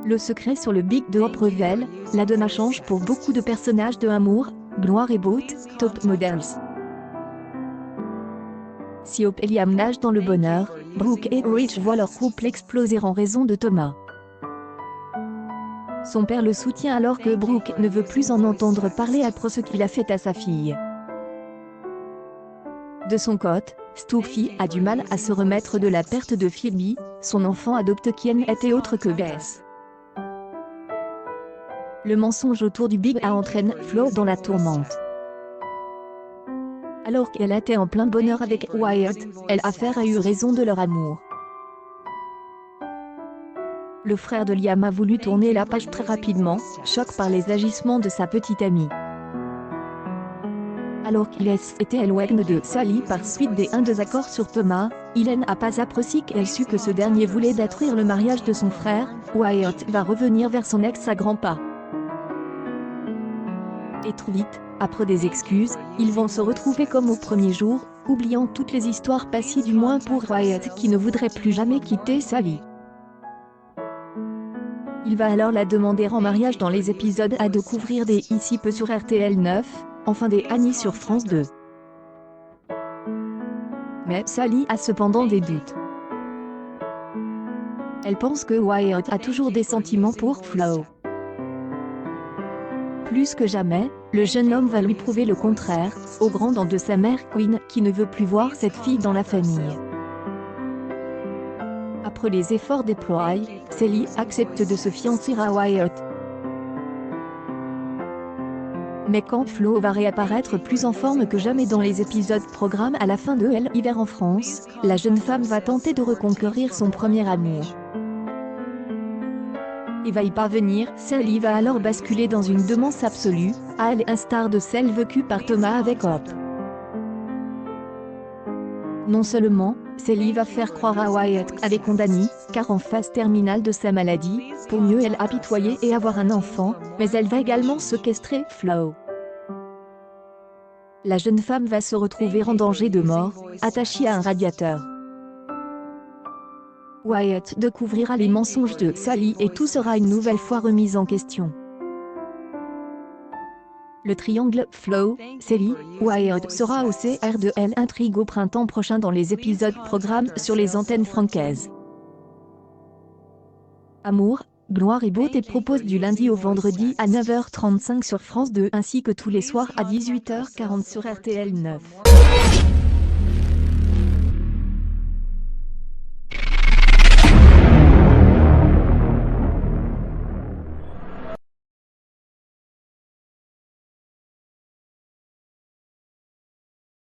Le secret sur le Big de Hope révèle, la donne change pour beaucoup de personnages de Amour, Gloire et Boat, Top Models. Si Hope et Liam nagent dans le bonheur, Brooke et Rich voient leur couple exploser en raison de Thomas. Son père le soutient alors que Brooke ne veut plus en entendre parler après ce qu'il a fait à sa fille. De son côté, Stuffy a du mal à se remettre de la perte de Phoebe, son enfant adopté qui n'était autre que Bess. Le mensonge autour du Big A entraîne Flo dans la tourmente. Alors qu'elle était en plein bonheur avec Wyatt, elle a eu raison de leur amour. Le frère de Liam a voulu tourner la page très rapidement, choqué par les agissements de sa petite amie. Alors qu'il était éloigné de Sally par suite des désaccords sur Thomas, Hélène a pas apprécié qu'elle sut que ce dernier voulait détruire le mariage de son frère. Wyatt va revenir vers son ex à grands pas. Et trop vite, après des excuses, ils vont se retrouver comme au premier jour, oubliant toutes les histoires passées du moins pour Wyatt qui ne voudrait plus jamais quitter Sally. Il va alors la demander en mariage dans les épisodes à découvrir des Ici peu sur RTL 9, enfin des Annie sur France 2. Mais Sally a cependant des doutes. Elle pense que Wyatt a toujours des sentiments pour Flo. Plus que jamais, le jeune homme va lui prouver le contraire, au grand dam de sa mère Queen qui ne veut plus voir cette fille dans la famille. Après les efforts déployés, Sally accepte de se fiancer à Wyatt. Mais quand Flo va réapparaître plus en forme que jamais dans les épisodes programme à la fin de Hiver en France, la jeune femme va tenter de reconquérir son premier amour. Et va y parvenir, Sally va alors basculer dans une démence absolue, à l'instar de celle vécue par Thomas avec Hope. Non seulement, Sally va faire croire à Wyatt qu'elle est condamnée, car en phase terminale de sa maladie, pour mieux apitoyer et avoir un enfant, mais elle va également séquestrer Flo. La jeune femme va se retrouver en danger de mort, attachée à un radiateur. Wyatt découvrira les mensonges de Sally et tout sera une nouvelle fois remis en question. Le triangle Flo, Sally, Wyatt sera au cœur de l'intrigue au printemps prochain dans les épisodes programme sur les antennes françaises. Amour, Gloire et Beauté propose du lundi au vendredi à 9h35 sur France 2 ainsi que tous les soirs à 18h40 sur RTL 9.